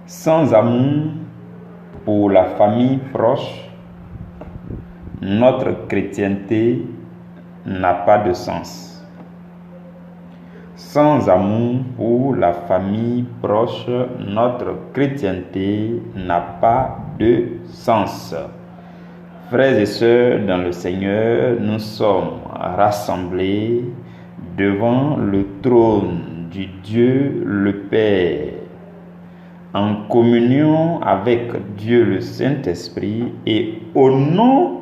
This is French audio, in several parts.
Sans amour pour la famille proche, notre chrétienté n'a pas de sens. Sans amour pour la famille proche, notre chrétienté n'a pas de sens. Frères et sœurs dans le Seigneur, nous sommes rassemblés devant le trône du Dieu le Père, en communion avec Dieu le Saint-Esprit et au nom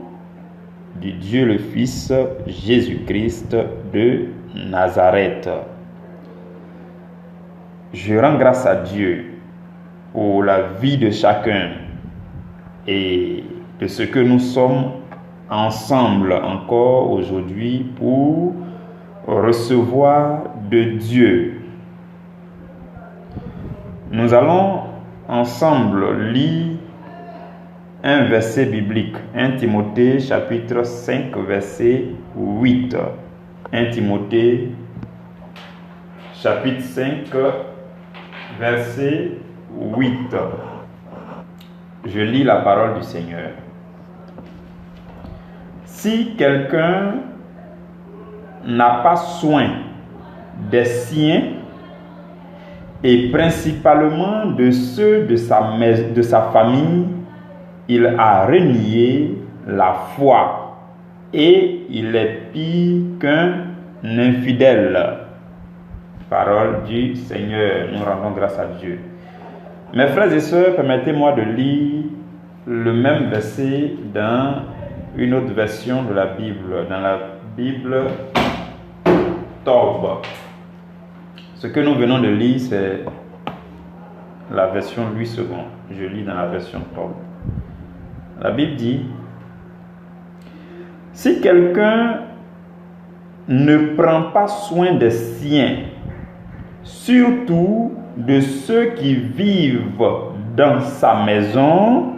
du Dieu le Fils Jésus-Christ de Nazareth. Je rends grâce à Dieu pour la vie de chacun et de ce que nous sommes ensemble encore aujourd'hui pour recevoir de Dieu. Nous allons ensemble lire un verset biblique, 1 Timothée chapitre 5 verset 8. 1 Timothée chapitre 5 verset 8. Je lis la parole du Seigneur. Si quelqu'un n'a pas soin des siens, et principalement de ceux de sa famille, il a renié la foi et il est pire qu'un infidèle. Parole du Seigneur, nous rendons grâce à Dieu. Mes frères et sœurs, permettez-moi de lire le même verset dans une autre version de la Bible, dans la Bible Tob. Ce que nous venons de lire, c'est la version Louis II. Je lis dans la version Tob. La Bible dit: si quelqu'un ne prend pas soin des siens, surtout de ceux qui vivent dans sa maison,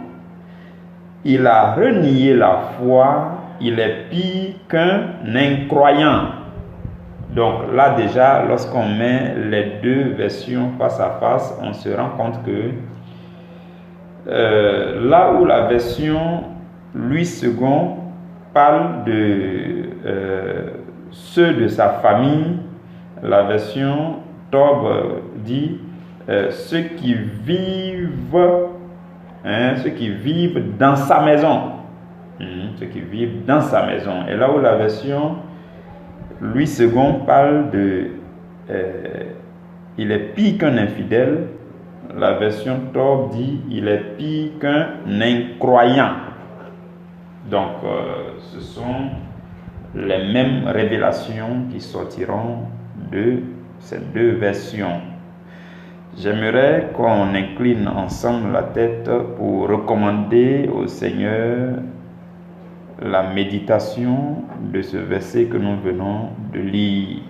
il a renié la foi, il est pire qu'un incroyant. Donc là déjà, lorsqu'on met les deux versions face à face, on se rend compte que là où la version Louis II parle de ceux de sa famille, la version Tob dit ceux qui vivent dans sa maison. Ceux qui vivent dans sa maison. Et là où la version Louis II parle de il est pire qu'un infidèle, la version Tob dit il est pire qu'un incroyant. Donc ce sont les mêmes révélations qui sortiront de ces deux versions. J'aimerais qu'on incline ensemble la tête pour recommander au Seigneur la méditation de ce verset que nous venons de lire.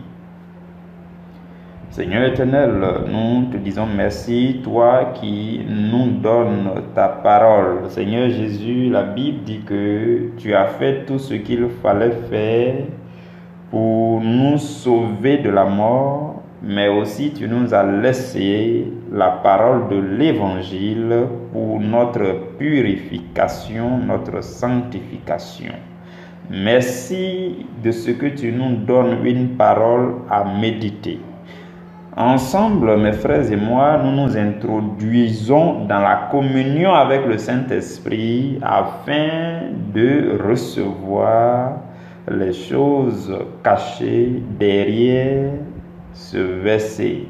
Seigneur éternel, nous te disons merci, toi qui nous donnes ta parole. Seigneur Jésus, la Bible dit que tu as fait tout ce qu'il fallait faire pour nous sauver de la mort, mais aussi tu nous as laissé la parole de l'Évangile pour notre purification, notre sanctification. Merci de ce que tu nous donnes une parole à méditer. Ensemble, mes frères et moi, nous nous introduisons dans la communion avec le Saint-Esprit afin de recevoir les choses cachées derrière ce verset.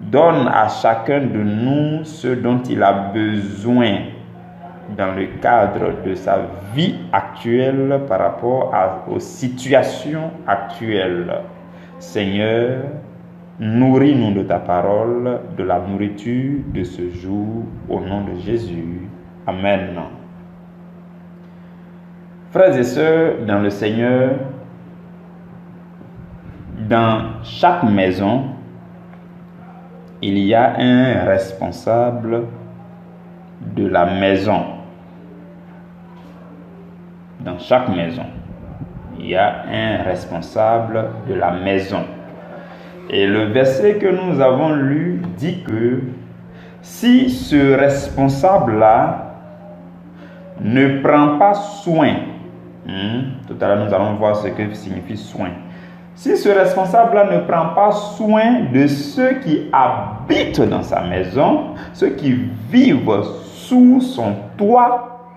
Donne à chacun de nous ce dont il a besoin dans le cadre de sa vie actuelle par rapport aux situations actuelles. Seigneur, nourris-nous de ta parole, de la nourriture de ce jour, au nom de Jésus. Amen. Frères et sœurs dans le Seigneur, dans chaque maison, il y a un responsable de la maison. Dans chaque maison, il y a un responsable de la maison. Et le verset que nous avons lu dit que si ce responsable-là ne prend pas soin, tout à l'heure nous allons voir ce que signifie soin. Si ce responsable-là ne prend pas soin de ceux qui habitent dans sa maison, ceux qui vivent sous son toit,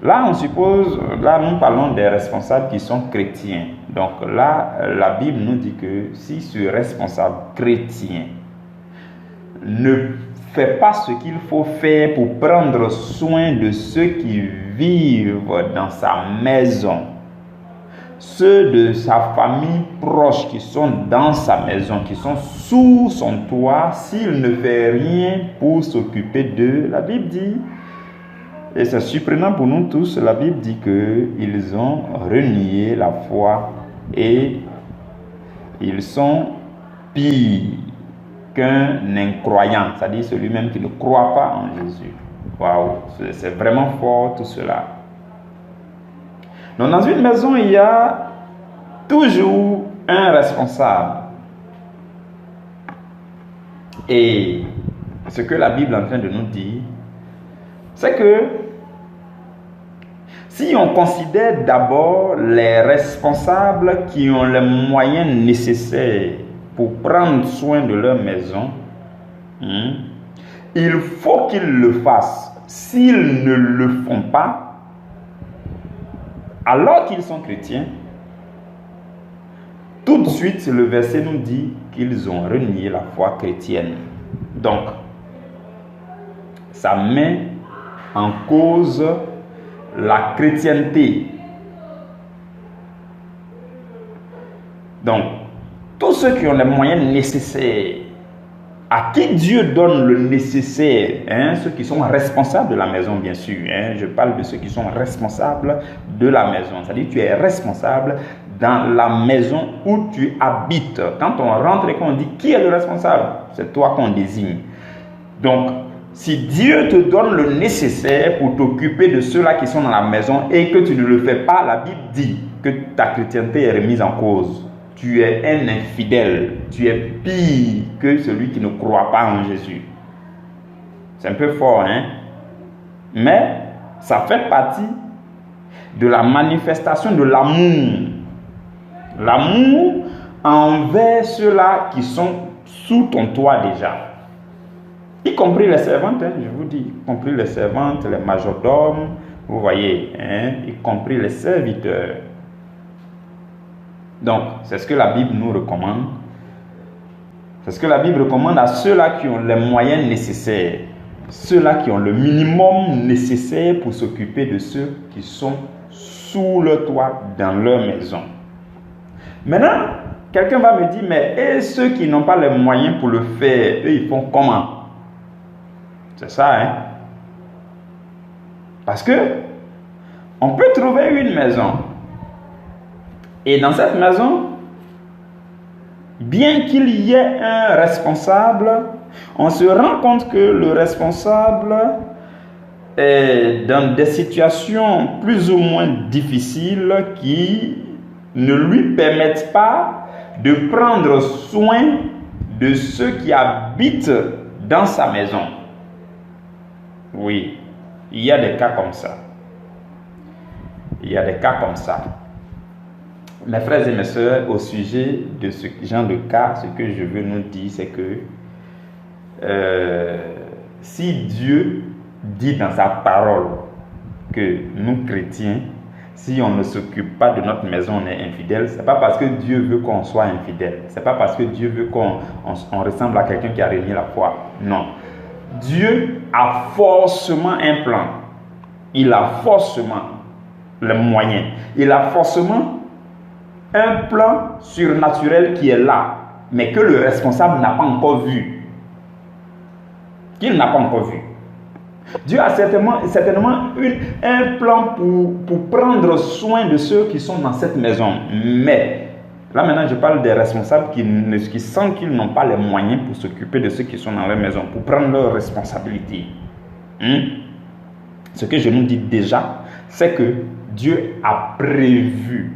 là on suppose, là nous parlons des responsables qui sont chrétiens. Donc là, la Bible nous dit que si ce responsable chrétien ne fait pas ce qu'il faut faire pour prendre soin de ceux qui vivent dans sa maison, ceux de sa famille proche qui sont dans sa maison, qui sont sous son toit, s'il ne fait rien pour s'occuper d'eux, la Bible dit, et c'est surprenant pour nous tous, la Bible dit qu'ils ont renié la foi et ils sont pires qu'un incroyant, c'est-à-dire celui-même qui ne croit pas en Jésus. Waouh, c'est vraiment fort tout cela. Donc dans une maison, il y a toujours un responsable. Et ce que la Bible est en train de nous dire, c'est que si on considère d'abord les responsables qui ont les moyens nécessaires pour prendre soin de leur maison, il faut qu'ils le fassent. S'ils ne le font pas, alors qu'ils sont chrétiens, tout de suite le verset nous dit qu'ils ont renié la foi chrétienne. Donc, ça met en cause la chrétienté. Donc, tous ceux qui ont les moyens nécessaires, à qui Dieu donne le nécessaire, ceux qui sont responsables de la maison, bien sûr, je parle de ceux qui sont responsables de la maison, c'est-à-dire tu es responsable dans la maison où tu habites. Quand on rentre et qu'on dit qui est le responsable, c'est toi qu'on désigne. Donc, si Dieu te donne le nécessaire pour t'occuper de ceux-là qui sont dans la maison et que tu ne le fais pas, la Bible dit que ta chrétienté est remise en cause. Tu es un infidèle, tu es pire que celui qui ne croit pas en Jésus. C'est un peu fort, mais ça fait partie de la manifestation de l'amour. L'amour envers ceux-là qui sont sous ton toit déjà. Y compris les servantes, je vous dis, y compris les servantes, les majordomes, vous voyez, y compris les serviteurs. Donc, c'est ce que la Bible nous recommande. C'est ce que la Bible recommande à ceux-là qui ont les moyens nécessaires, ceux-là qui ont le minimum nécessaire pour s'occuper de ceux qui sont sous le toit dans leur maison. Maintenant, quelqu'un va me dire, mais et ceux qui n'ont pas les moyens pour le faire, eux, ils font comment? C'est ça, Parce que on peut trouver une maison. Et dans cette maison, bien qu'il y ait un responsable, on se rend compte que le responsable est dans des situations plus ou moins difficiles qui ne lui permettent pas de prendre soin de ceux qui habitent dans sa maison. Oui, il y a des cas comme ça. Il y a des cas comme ça. Mes frères et mes sœurs, au sujet de ce genre de cas, ce que je veux nous dire, c'est que si Dieu dit dans sa parole que nous, chrétiens, si on ne s'occupe pas de notre maison, on est infidèle, ce n'est pas parce que Dieu veut qu'on soit infidèle. Ce n'est pas parce que Dieu veut qu'on ressemble à quelqu'un qui a renié la foi. Non. Dieu a forcément un plan. Il a forcément les moyens. Il a forcément un plan surnaturel qui est là, mais que le responsable n'a pas encore vu. Qu'il n'a pas encore vu. Dieu a certainement un plan pour prendre soin de ceux qui sont dans cette maison. Mais, là maintenant je parle des responsables qui sentent qu'ils n'ont pas les moyens pour s'occuper de ceux qui sont dans leur maison, pour prendre leurs responsabilités. Ce que je nous dis déjà, c'est que Dieu a prévu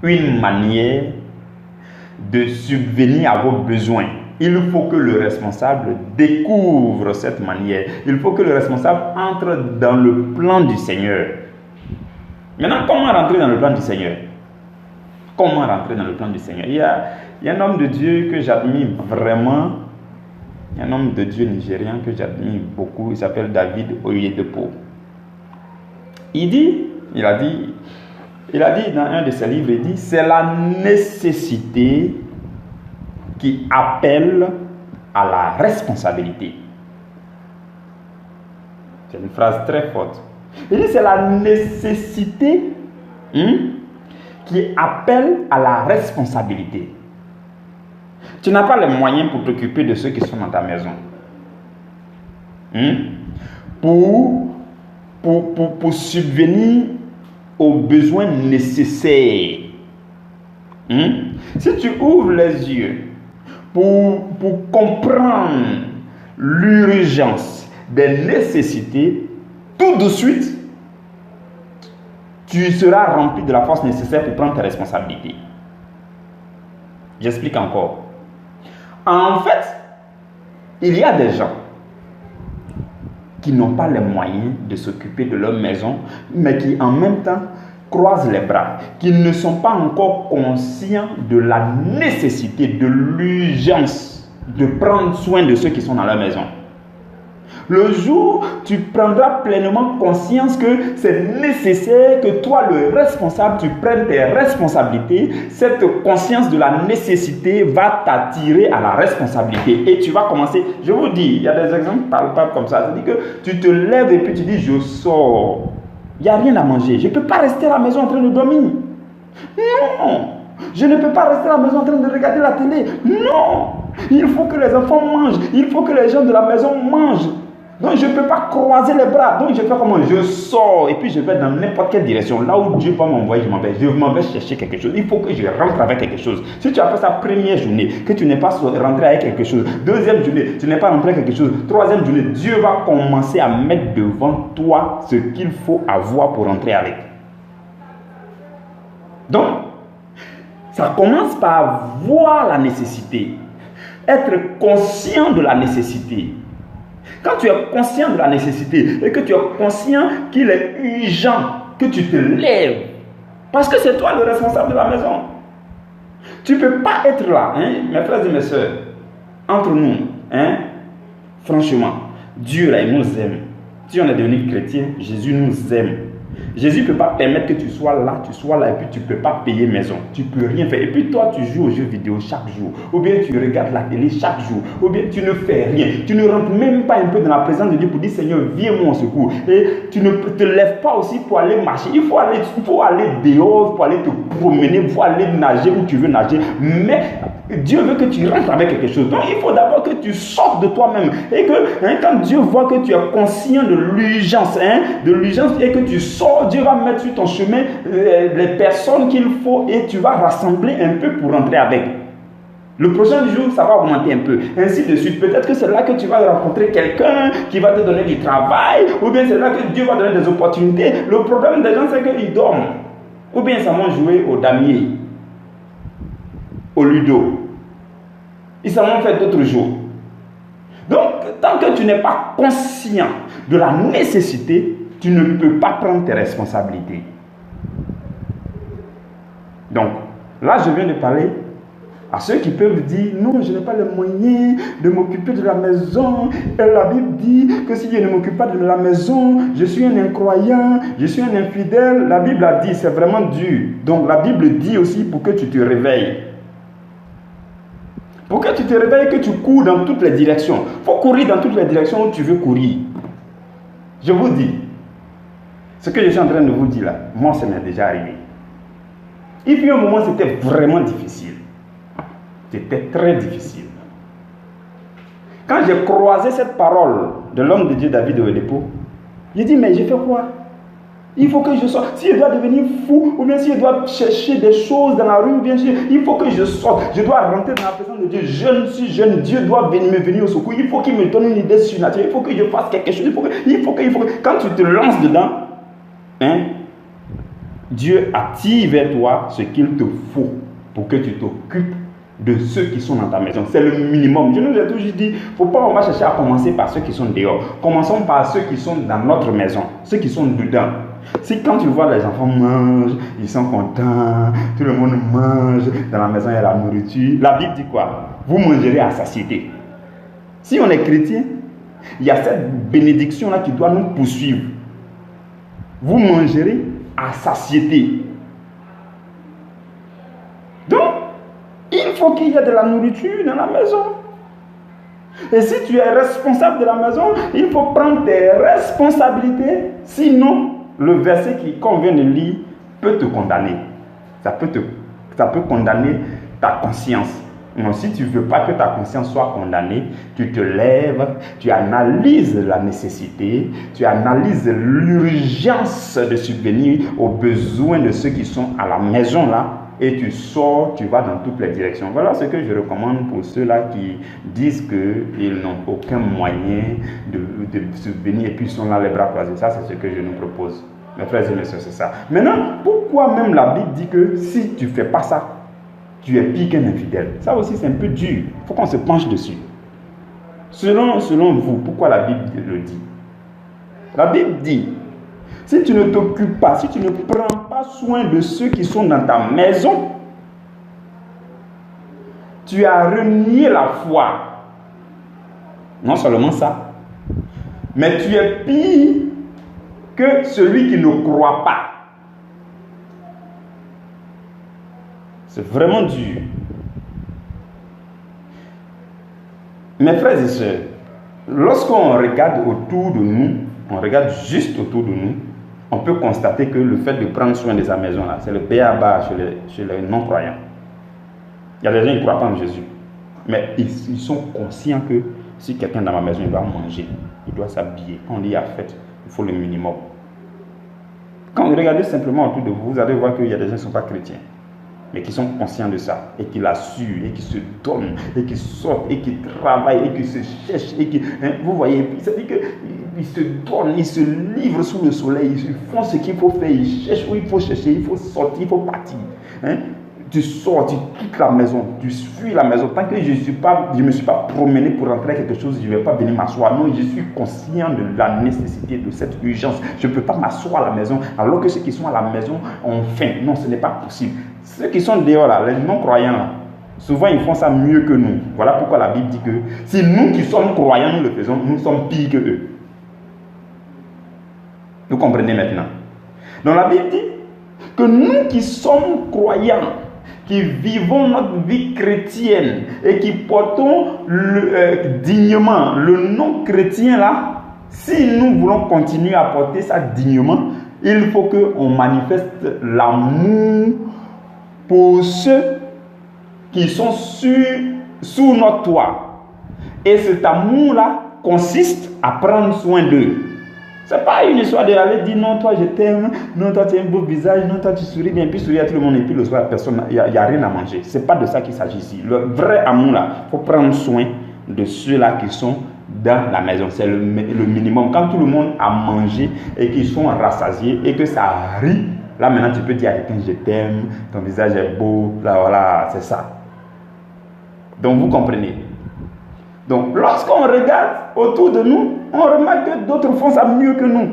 une manière de subvenir à vos besoins. il faut que le responsable découvre cette manière. Il faut que le responsable entre dans le plan du Seigneur. Maintenant, comment rentrer dans le plan du Seigneur? Comment rentrer dans le plan du Seigneur? Il y a un homme de Dieu que j'admire vraiment, un homme de Dieu nigérien que j'admire beaucoup, il s'appelle David Oyedepo. Il a dit dans un de ses livres, il dit, c'est la nécessité qui appelle à la responsabilité. C'est une phrase très forte. Il dit, c'est la nécessité qui appelle à la responsabilité. Tu n'as pas les moyens pour t'occuper de ceux qui sont dans ta maison. Pour subvenir aux besoins nécessaires. Si tu ouvres les yeux pour comprendre l'urgence des nécessités, tout de suite, tu seras rempli de la force nécessaire pour prendre tes responsabilités. J'explique encore. En fait, il y a des gens qui n'ont pas les moyens de s'occuper de leur maison, mais qui en même temps croisent les bras, qui ne sont pas encore conscients de la nécessité, de l'urgence de prendre soin de ceux qui sont dans leur maison. Le jour où tu prendras pleinement conscience que c'est nécessaire que toi, le responsable, tu prennes tes responsabilités, cette conscience de la nécessité va t'attirer à la responsabilité. Et tu vas commencer, je vous dis, il y a des exemples palpables comme ça. C'est-à-dire que tu te lèves et puis tu dis, je sors. Il n'y a rien à manger. Je ne peux pas rester à la maison en train de dormir. Non. Je ne peux pas rester à la maison en train de regarder la télé. Non. Il faut que les enfants mangent. Il faut que les gens de la maison mangent. Donc je ne peux pas croiser les bras. Donc je fais comment? Je sors et puis je vais dans n'importe quelle direction. Là où Dieu va m'envoyer, je m'en vais chercher quelque chose. Il faut que je rentre avec quelque chose. Si tu as fait sa première journée, que tu n'es pas rentré avec quelque chose. Deuxième journée, tu n'es pas rentré avec quelque chose. Troisième journée, Dieu va commencer à mettre devant toi ce qu'il faut avoir pour rentrer avec. Donc, ça commence par voir la nécessité. Être conscient de la nécessité. Quand tu es conscient de la nécessité et que tu es conscient qu'il est urgent que tu te lèves, parce que c'est toi le responsable de la maison. Tu ne peux pas être là, mes frères et mes soeurs, entre nous, franchement, Dieu là, il nous aime. Si on est devenu chrétien, Jésus nous aime. Jésus ne peut pas permettre que tu sois là et puis tu ne peux pas payer maison. Tu ne peux rien faire. Et puis toi, tu joues aux jeux vidéo chaque jour. Ou bien tu regardes la télé chaque jour. Ou bien tu ne fais rien. Tu ne rentres même pas un peu dans la présence de Dieu pour dire Seigneur, viens-moi au secours. Et tu ne te lèves pas aussi pour aller marcher. Il faut aller dehors, pour aller te promener, pour aller nager où tu veux nager. Mais Dieu veut que tu rentres avec quelque chose. Donc il faut d'abord que tu sortes de toi-même. Et que quand Dieu voit que tu es conscient de l'urgence, et que tu sors, Dieu va mettre sur ton chemin les personnes qu'il faut et tu vas rassembler un peu pour rentrer avec. Le prochain jour, ça va augmenter un peu. Ainsi de suite. Peut-être que c'est là que tu vas rencontrer quelqu'un qui va te donner du travail. Ou bien c'est là que Dieu va donner des opportunités. Le problème des gens, c'est qu'ils dorment. Ou bien ça vont jouer au damier, au ludo. Ils s'en vont faire d'autres jours. Donc, tant que tu n'es pas conscient de la nécessité, tu ne peux pas prendre tes responsabilités. Donc, là, je viens de parler à ceux qui peuvent dire « Non, je n'ai pas les moyens de m'occuper de la maison. Et la Bible dit que si je ne m'occupe pas de la maison, je suis un incroyant, je suis un infidèle. » La Bible a dit, c'est vraiment dur. Donc, la Bible dit aussi pour que tu te réveilles. Pour que tu te réveilles, que tu cours dans toutes les directions. Il faut courir dans toutes les directions où tu veux courir. Je vous dis, ce que je suis en train de vous dire là, moi, ça m'est déjà arrivé. Il y a eu un moment, c'était vraiment difficile. C'était très difficile. Quand j'ai croisé cette parole de l'homme de Dieu David Oyedepo, j'ai dit, mais j'ai fait quoi? Il faut que je sorte. Si je dois devenir fou, ou bien si je dois chercher des choses dans la rue, bien sûr, il faut que je sorte. Je dois rentrer dans la présence de Dieu. Je suis jeune. Dieu doit me venir au secours. Il faut qu'il me donne une idée surnaturelle. Il faut que je fasse quelque chose. Il faut que. Quand tu te lances dedans, Dieu attire vers toi ce qu'il te faut pour que tu t'occupes de ceux qui sont dans ta maison. C'est le minimum. Je nous ai toujours dit, il ne faut pas on va chercher à commencer par ceux qui sont dehors. Commençons par ceux qui sont dans notre maison, ceux qui sont dedans. Si quand tu vois les enfants mangent, ils sont contents, tout le monde mange, dans la maison il y a la nourriture. La Bible dit quoi? Vous mangerez à satiété. Si on est chrétien, il y a cette bénédiction-là qui doit nous poursuivre. Vous mangerez à satiété. Donc, il faut qu'il y ait de la nourriture dans la maison. Et si tu es responsable de la maison, il faut prendre tes responsabilités. Sinon, le verset qu'on vient de lire peut te condamner. Ça peut condamner ta conscience. Donc, si tu ne veux pas que ta conscience soit condamnée, tu te lèves, tu analyses la nécessité, tu analyses l'urgence de subvenir aux besoins de ceux qui sont à la maison là, et tu sors, tu vas dans toutes les directions. Voilà ce que je recommande pour ceux-là qui disent qu'ils n'ont aucun moyen de subvenir et puis sont là les bras croisés. Ça, c'est ce que je nous propose. Mes frères et mes soeurs, c'est ça. Maintenant, pourquoi même la Bible dit que si tu ne fais pas ça, tu es pire qu'un infidèle? Ça aussi, c'est un peu dur. Il faut qu'on se penche dessus. Selon vous, pourquoi la Bible le dit? La Bible dit, si tu ne t'occupes pas, si tu ne prends pas soin de ceux qui sont dans ta maison, tu as renié la foi. Non seulement ça, mais tu es pire que celui qui ne croit pas. C'est vraiment dur. Mes frères et sœurs, lorsqu'on regarde autour de nous, on regarde juste autour de nous, on peut constater que le fait de prendre soin de sa maison, là, c'est le b.a.-ba chez les non-croyants. Il y a des gens qui ne croient pas en Jésus. Mais ils sont conscients que si quelqu'un dans ma maison, il doit manger, il doit s'habiller. Quand on dit à fête, il faut le minimum. Quand vous regardez simplement autour de vous, vous allez voir qu'il y a des gens qui ne sont pas chrétiens, mais qui sont conscients de ça, et qui l'assurent, et qui se donnent, et qui sortent, et qui travaillent, et qui se cherchent, et qui... vous voyez, c'est-à-dire qu'ils se donnent, ils se livrent sous le soleil, ils font ce qu'il faut faire, ils cherchent où il faut chercher, il faut sortir, il faut partir. Tu sors, tu quittes la maison, tu fuis la maison. Tant que je ne me suis pas promené pour rentrer à quelque chose, je ne vais pas venir m'asseoir. Non, je suis conscient de la nécessité de cette urgence. Je ne peux pas m'asseoir à la maison alors que ceux qui sont à la maison ont faim. Non, ce n'est pas possible. Ceux qui sont dehors là, les non-croyants là, souvent ils font ça mieux que nous. Voilà pourquoi la Bible dit que si nous qui sommes croyants, nous le faisons, nous sommes pires que eux. Vous comprenez maintenant? Donc la Bible dit que nous qui sommes croyants, qui vivons notre vie chrétienne et qui portons dignement le nom chrétien là, si nous voulons continuer à porter ça dignement, il faut qu'on manifeste l'amour pour ceux qui sont sous notre toit. Et cet amour là consiste à prendre soin d'eux. Ce n'est pas une histoire d'aller dire non, toi je t'aime, non, toi tu as un beau visage, non, toi tu souris bien, puis sourire à tout le monde, et puis le soir, personne, il n'y a rien à manger. Ce n'est pas de ça qu'il s'agit ici. Le vrai amour là, il faut prendre soin de ceux-là qui sont dans la maison. C'est le minimum. Quand tout le monde a mangé et qu'ils sont rassasiés et que ça rit, là maintenant tu peux dire à quelqu'un je t'aime, ton visage est beau, là voilà, c'est ça. Donc vous comprenez. Donc, lorsqu'on regarde autour de nous, on remarque que d'autres font ça mieux que nous.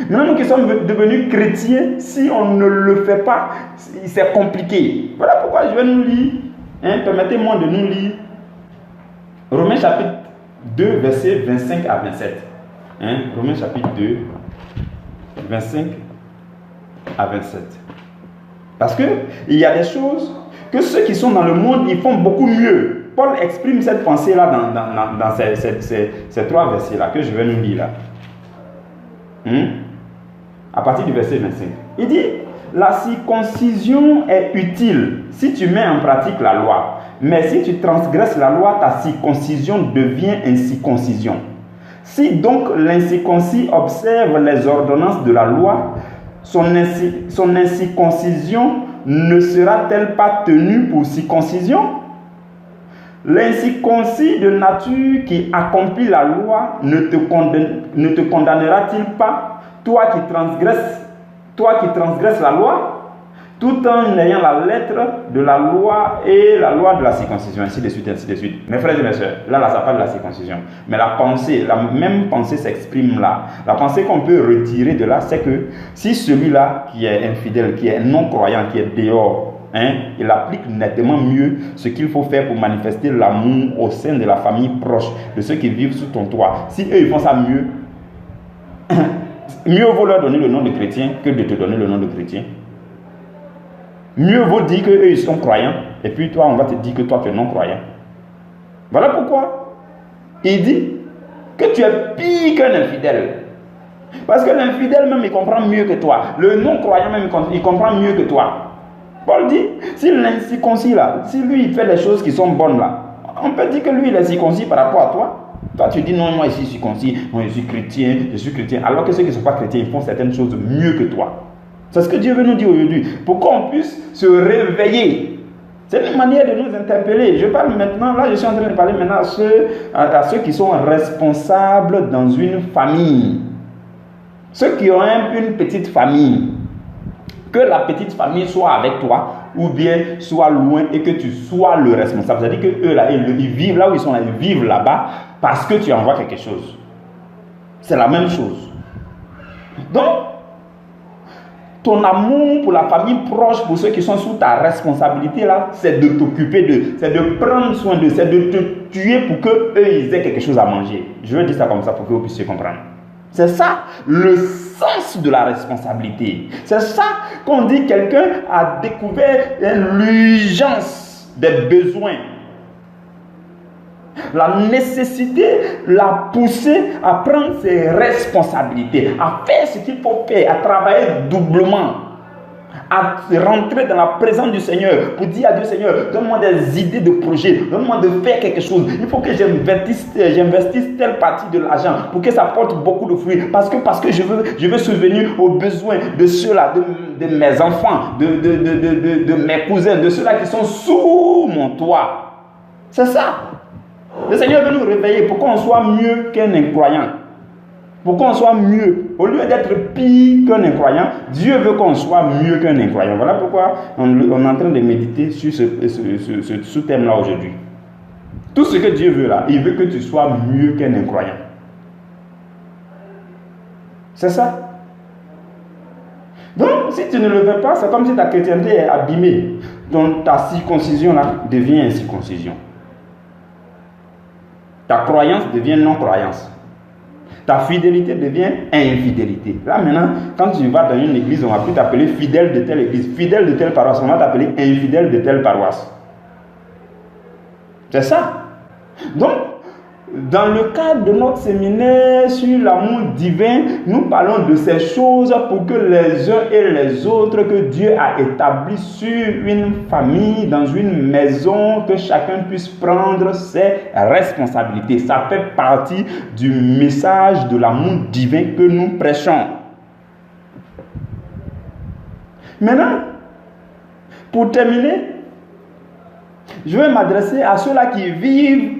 Maintenant, nous qui sommes devenus chrétiens, si on ne le fait pas, c'est compliqué. Voilà pourquoi je vais nous lire, permettez-moi de nous lire Romains chapitre 2, versets 25 à 27. Romains chapitre 2, 25 à 27. Parce qu'il y a des choses que ceux qui sont dans le monde, ils font beaucoup mieux. Paul exprime cette pensée-là dans ces trois versets-là que je vais nous lire là. À partir du verset 25. Il dit, la circoncision est utile si tu mets en pratique la loi. Mais si tu transgresses la loi, ta circoncision devient incirconcision. Si donc l'incirconcis observe les ordonnances de la loi, son incirconcision ne sera-t-elle pas tenue pour circoncision? L'incirconcis de nature qui accomplit la loi ne te condamnera-t-il pas, toi qui transgresses la loi? tout en ayant la lettre de la loi et la loi de la circoncision, ainsi de suite, ainsi de suite. Mes frères et mes sœurs, là, ça parle de la circoncision. Mais la pensée, la même pensée s'exprime là. La pensée qu'on peut retirer de là, c'est que si celui-là qui est infidèle, qui est non-croyant, qui est dehors, il applique nettement mieux ce qu'il faut faire pour manifester l'amour au sein de la famille proche, de ceux qui vivent sous ton toit. Si eux, ils font ça mieux, mieux vaut leur donner le nom de chrétien que de te donner le nom de chrétien. Mieux vaut dire qu'eux, ils sont croyants, et puis toi, on va te dire que toi, tu es non-croyant. Voilà pourquoi il dit que tu es pire qu'un infidèle. Parce que l'infidèle même, il comprend mieux que toi. Le non-croyant même, il comprend mieux que toi. Paul dit, si l'incirconcis là, si lui, il fait les choses qui sont bonnes là, on peut dire que lui, il est circoncis par rapport à toi. Toi, tu dis, non, moi, je suis circoncis, moi, je suis chrétien. Alors que ceux qui ne sont pas chrétiens, ils font certaines choses mieux que toi. C'est ce que Dieu veut nous dire aujourd'hui. Pour qu'on puisse se réveiller. C'est une manière de nous interpeller. Je parle maintenant, là, je suis en train de parler maintenant à ceux qui sont responsables dans une famille. Ceux qui ont une petite famille. Que la petite famille soit avec toi ou bien soit loin et que tu sois le responsable. C'est-à-dire qu'eux là, ils vivent là où ils sont là, ils vivent là-bas parce que tu envoies quelque chose. C'est la même chose. Donc, ton amour pour la famille proche, pour ceux qui sont sous ta responsabilité là, c'est de t'occuper d'eux, c'est de prendre soin d'eux, c'est de te tuer pour qu'eux ils aient quelque chose à manger. Je vais dire ça comme ça pour que vous puissiez comprendre. C'est ça le sens de la responsabilité. C'est ça qu'on dit quelqu'un a découvert l'urgence des besoins. La nécessité l'a poussé à prendre ses responsabilités, à faire ce qu'il faut faire, à travailler doublement, à rentrer dans la présence du Seigneur pour dire à Dieu, Seigneur, donne-moi des idées de projet, donne-moi de faire quelque chose. Il faut que j'investisse telle partie de l'argent pour que ça porte beaucoup de fruits. Parce que je veux subvenir aux besoins de ceux-là, de mes enfants, de mes cousins, de ceux-là qui sont sous mon toit. C'est ça. Le Seigneur veut nous réveiller pour qu'on soit mieux qu'un incroyant. Pour qu'on soit mieux. Au lieu d'être pire qu'un incroyant, Dieu veut qu'on soit mieux qu'un incroyant. Voilà pourquoi on est en train de méditer sur ce thème-là aujourd'hui. Tout ce que Dieu veut là, il veut que tu sois mieux qu'un incroyant. C'est ça. Donc, si tu ne le veux pas, c'est comme si ta chrétienté est abîmée. Donc, ta circoncision là devient incirconcision. Ta croyance devient non-croyance. Ta fidélité devient infidélité. Là maintenant, quand tu vas dans une église, on va plus t'appeler fidèle de telle église, fidèle de telle paroisse, on va t'appeler infidèle de telle paroisse. C'est ça. Donc, dans le cadre de notre séminaire sur l'amour divin, nous parlons de ces choses pour que les uns et les autres que Dieu a établis sur une famille, dans une maison, que chacun puisse prendre ses responsabilités. Ça fait partie du message de l'amour divin que nous prêchons. Maintenant, pour terminer, je vais m'adresser à ceux-là qui vivent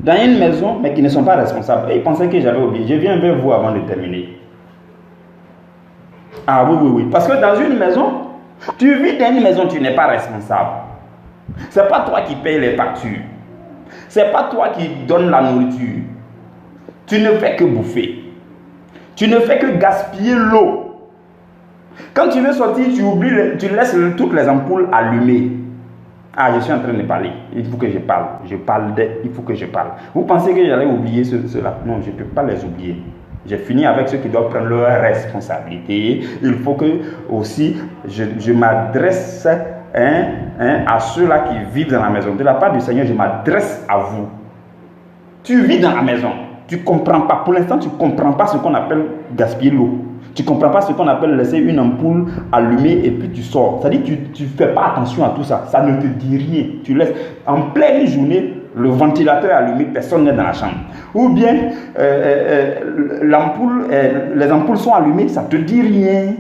dans une maison, mais qui ne sont pas responsables. Et ils pensaient que j'avais oublié. Je viens vers vous avant de terminer. Ah oui. Parce que dans une maison, tu vis dans une maison, tu n'es pas responsable. Ce n'est pas toi qui payes les factures. Ce n'est pas toi qui donnes la nourriture. Tu ne fais que bouffer. Tu ne fais que gaspiller l'eau. Quand tu veux sortir, tu laisses toutes les ampoules allumées. Ah, je suis en train de parler. Il faut que je parle. Il faut que je parle. Vous pensez que j'allais oublier cela? Non, je ne peux pas les oublier. J'ai fini avec ceux qui doivent prendre leurs responsabilités. Il faut que aussi je m'adresse à ceux-là qui vivent dans la maison. De la part du Seigneur, je m'adresse à vous. Tu vis dans la maison. Tu ne comprends pas. Pour l'instant, tu ne comprends pas ce qu'on appelle gaspiller l'eau. Tu ne comprends pas ce qu'on appelle laisser une ampoule allumée et puis tu sors. C'est-à-dire que tu ne fais pas attention à tout ça. Ça ne te dit rien. Tu laisses en pleine journée le ventilateur allumé, personne n'est dans la chambre. Ou bien les ampoules sont allumées, ça ne te dit rien.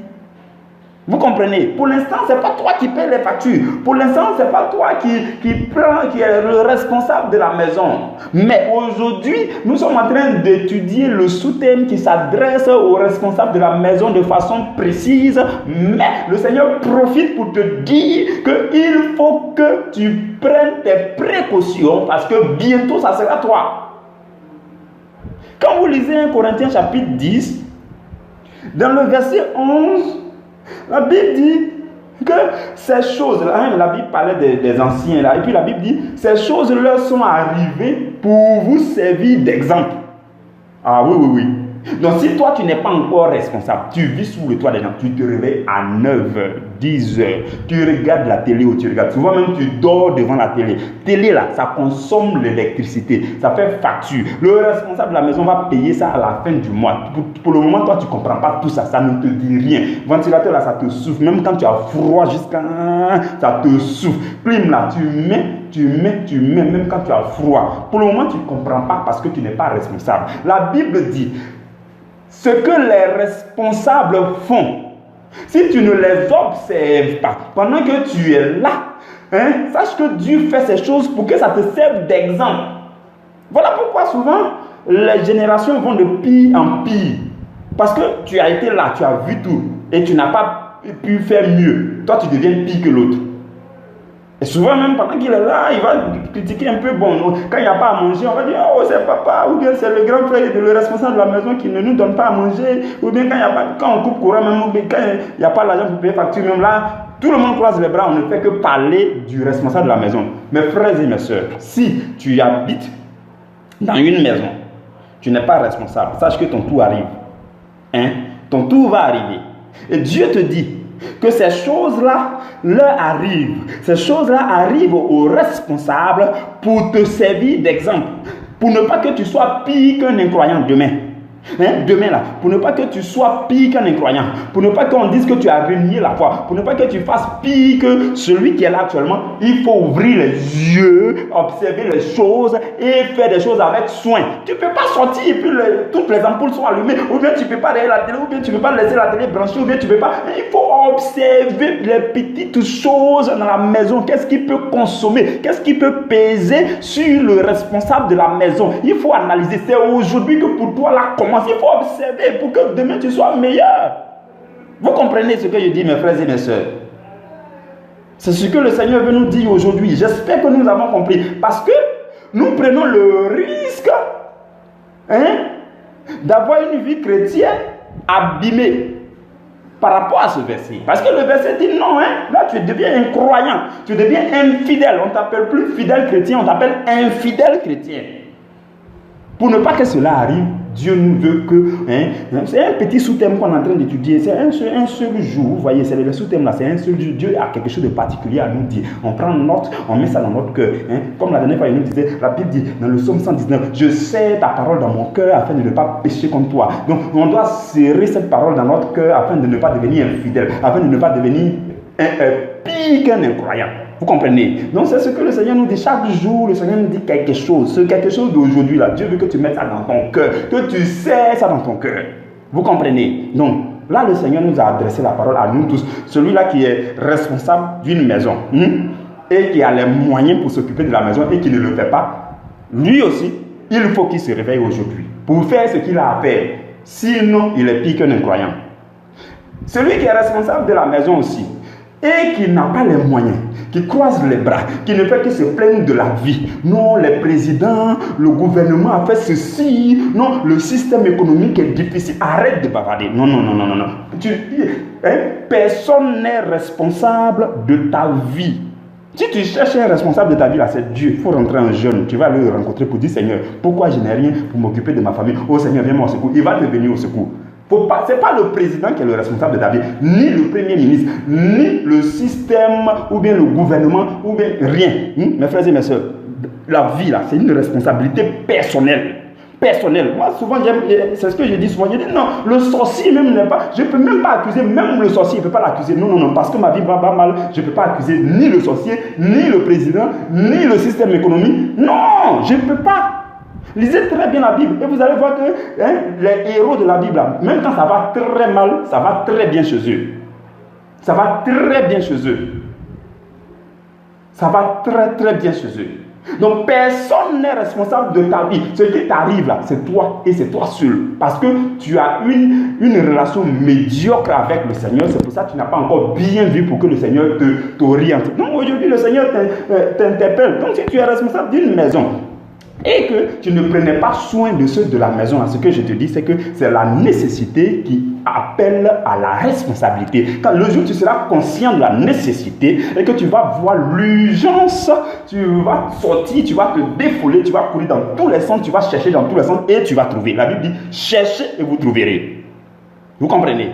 Vous comprenez? Pour l'instant, ce n'est pas toi qui paie les factures. Pour l'instant, ce n'est pas toi qui est le responsable de la maison. Mais aujourd'hui, nous sommes en train d'étudier le sous-thème qui s'adresse aux responsables de la maison de façon précise. Mais le Seigneur profite pour te dire qu'il faut que tu prennes tes précautions parce que bientôt, ça sera toi. Quand vous lisez 1 Corinthiens chapitre 10, dans le verset 11, la Bible dit que ces choses-là, la Bible parlait des anciens là, et puis la Bible dit, ces choses-là sont arrivées pour vous servir d'exemple. Ah oui, oui, oui. Donc si toi tu n'es pas encore responsable, tu vis sous le toit des gens, tu te réveilles à 9h, 10h, tu regardes la télé ou tu regardes, souvent même tu dors devant la télé. Télé là, ça consomme l'électricité, ça fait facture. Le responsable de la maison va payer ça à la fin du mois. Pour le moment, toi tu ne comprends pas tout ça, ça ne te dit rien. Ventilateur là, ça te souffle, même quand tu as froid jusqu'à... ça te souffle. Clim là, tu mets, même quand tu as froid. Pour le moment, tu ne comprends pas parce que tu n'es pas responsable. La Bible dit, ce que les responsables font, si tu ne les observes pas, pendant que tu es là, sache que Dieu fait ces choses pour que ça te serve d'exemple. Voilà pourquoi souvent, les générations vont de pire en pire. Parce que tu as été là, tu as vu tout, et tu n'as pas pu faire mieux. Toi, tu deviens pire que l'autre. Et souvent même pendant qu'il est là, il va critiquer un peu. Bon, quand il n'y a pas à manger, on va dire, oh c'est papa, ou bien c'est le grand frère, le responsable de la maison qui ne nous donne pas à manger, ou bien quand on coupe courant, même, ou bien quand il n'y a pas l'argent pour payer facture, même là, tout le monde croise les bras, on ne fait que parler du responsable de la maison. Mes frères et mes soeurs, si tu habites dans une maison, tu n'es pas responsable, sache que ton tour arrive. Ton tour va arriver. Et Dieu te dit que ces choses-là leur arrivent. Ces choses-là arrivent aux responsables pour te servir d'exemple. Pour ne pas que tu sois pire qu'un incroyant demain. Demain là, pour ne pas que tu sois pire qu'un incroyant, pour ne pas qu'on dise que tu as renié la foi, pour ne pas que tu fasses pire que celui qui est là actuellement, il faut ouvrir les yeux, observer les choses et faire des choses avec soin. Tu ne peux pas sortir et puis toutes les ampoules sont allumées, ou bien tu ne peux pas regarder la télé, ou bien tu ne peux pas laisser la télé branchée, ou bien tu ne peux pas. Il faut observer les petites choses dans la maison. Qu'est-ce qui peut consommer? Qu'est-ce qui peut peser sur le responsable de la maison? Il faut analyser. C'est aujourd'hui que pour toi là commence. Il faut observer pour que demain tu sois meilleur. Vous comprenez ce que je dis, mes frères et mes soeurs? C'est ce que le Seigneur veut nous dire aujourd'hui. J'espère que nous avons compris. Parce que nous prenons le risque d'avoir une vie chrétienne abîmée par rapport à ce verset. Parce que le verset dit non, là tu deviens incroyant, tu deviens infidèle. On ne t'appelle plus fidèle chrétien, on t'appelle infidèle chrétien. Pour ne pas que cela arrive, Dieu nous veut que... c'est un petit sous-thème qu'on est en train d'étudier. C'est un seul jour. Vous voyez, c'est le sous-thème là. C'est un seul jour. Dieu a quelque chose de particulier à nous dire. On prend note, on met ça dans notre cœur. Comme la dernière fois, il nous disait, la Bible dit dans le psaume 119, je sais ta parole dans mon cœur afin de ne pas pécher contre toi. Donc, on doit serrer cette parole dans notre cœur afin de ne pas devenir infidèle, afin de ne pas devenir pire qu'un incroyant. Vous comprenez? Donc c'est ce que le Seigneur nous dit. Chaque jour, le Seigneur nous dit quelque chose. Ce quelque chose d'aujourd'hui là, Dieu veut que tu mettes ça dans ton cœur, que tu sais ça dans ton cœur. Vous comprenez? Donc là, le Seigneur nous a adressé la parole à nous tous. Celui-là qui est responsable d'une maison et qui a les moyens pour s'occuper de la maison et qui ne le fait pas, lui aussi, il faut qu'il se réveille aujourd'hui pour faire ce qu'il a à faire. Sinon, il est pire qu'un incroyant. Celui qui est responsable de la maison aussi et qui n'a pas les moyens, qui croise les bras, qui ne fait que se plaindre de la vie. Non, les présidents, le gouvernement a fait ceci. Non, le système économique est difficile. Arrête de bavarder. Non. Personne n'est responsable de ta vie. Si tu cherches un responsable de ta vie, là, c'est Dieu. Il faut rentrer en jeûne. Tu vas le rencontrer pour dire, Seigneur, pourquoi je n'ai rien pour m'occuper de ma famille? Oh Seigneur, viens-moi au secours. Il va te venir au secours. Ce n'est pas le président qui est le responsable de ta vie, ni le premier ministre, ni le système, ou bien le gouvernement, ou bien rien. Mes frères et mes soeurs, la vie, là, c'est une responsabilité personnelle. Moi, souvent, c'est ce que je dis souvent. Je dis non, le sorcier même n'est pas. Je ne peux même pas accuser, même le sorcier, je ne peux pas l'accuser. Non, parce que ma vie va mal. Je ne peux pas accuser ni le sorcier, ni le président, ni le système économique. Non, je ne peux pas. Lisez très bien la Bible et vous allez voir que les héros de la Bible, même quand ça va très mal, ça va très bien chez eux. Ça va très bien chez eux. Ça va très très bien chez eux. Donc personne n'est responsable de ta vie. Ce qui t'arrive là, c'est toi et c'est toi seul. Parce que tu as une relation médiocre avec le Seigneur. C'est pour ça que tu n'as pas encore bien vu pour que le Seigneur t'oriente. Donc aujourd'hui, le Seigneur t'interpelle. Donc si tu es responsable d'une maison et que tu ne prenais pas soin de ceux de la maison, ce que je te dis, c'est que c'est la nécessité qui appelle à la responsabilité. Quand le jour où tu seras conscient de la nécessité et que tu vas voir l'urgence, tu vas sortir, tu vas te défouler, tu vas courir dans tous les sens, tu vas chercher dans tous les sens et tu vas trouver. La Bible dit, cherchez et vous trouverez. Vous comprenez?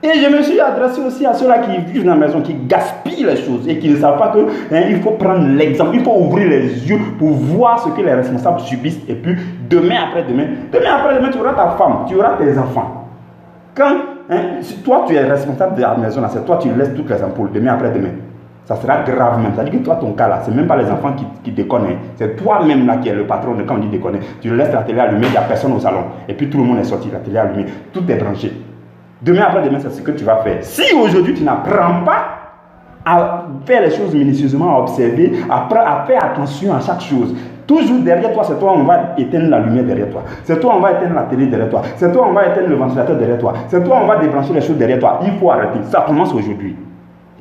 Et je me suis adressé aussi à ceux-là qui vivent dans la maison, qui gaspillent les choses et qui ne savent pas qu'il faut prendre l'exemple, il faut ouvrir les yeux pour voir ce que les responsables subissent. Et puis, demain après-demain, tu auras ta femme, tu auras tes enfants. Quand si toi, tu es responsable de la maison, c'est toi, tu laisses toutes les ampoules, demain après-demain. Ça sera grave même. C'est-à-dire que toi, ton cas là, c'est même pas les enfants qui déconnent. C'est toi-même là qui est le patron de quand on dit déconner. Tu laisses la télé allumée, il n'y a personne au salon. Et puis tout le monde est sorti, la télé allumée, tout est branché. Demain après-demain, c'est ce que tu vas faire. Si aujourd'hui tu n'apprends pas à faire les choses minutieusement, à observer, à faire attention à chaque chose, toujours derrière toi, c'est toi on va éteindre la lumière derrière toi. C'est toi on va éteindre la télé derrière toi. C'est toi on va éteindre le ventilateur derrière toi. C'est toi on va débrancher les choses derrière toi. Il faut arrêter. Ça commence aujourd'hui.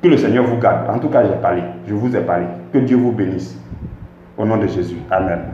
Que le Seigneur vous garde. En tout cas, j'ai parlé. Je vous ai parlé. Que Dieu vous bénisse. Au nom de Jésus. Amen.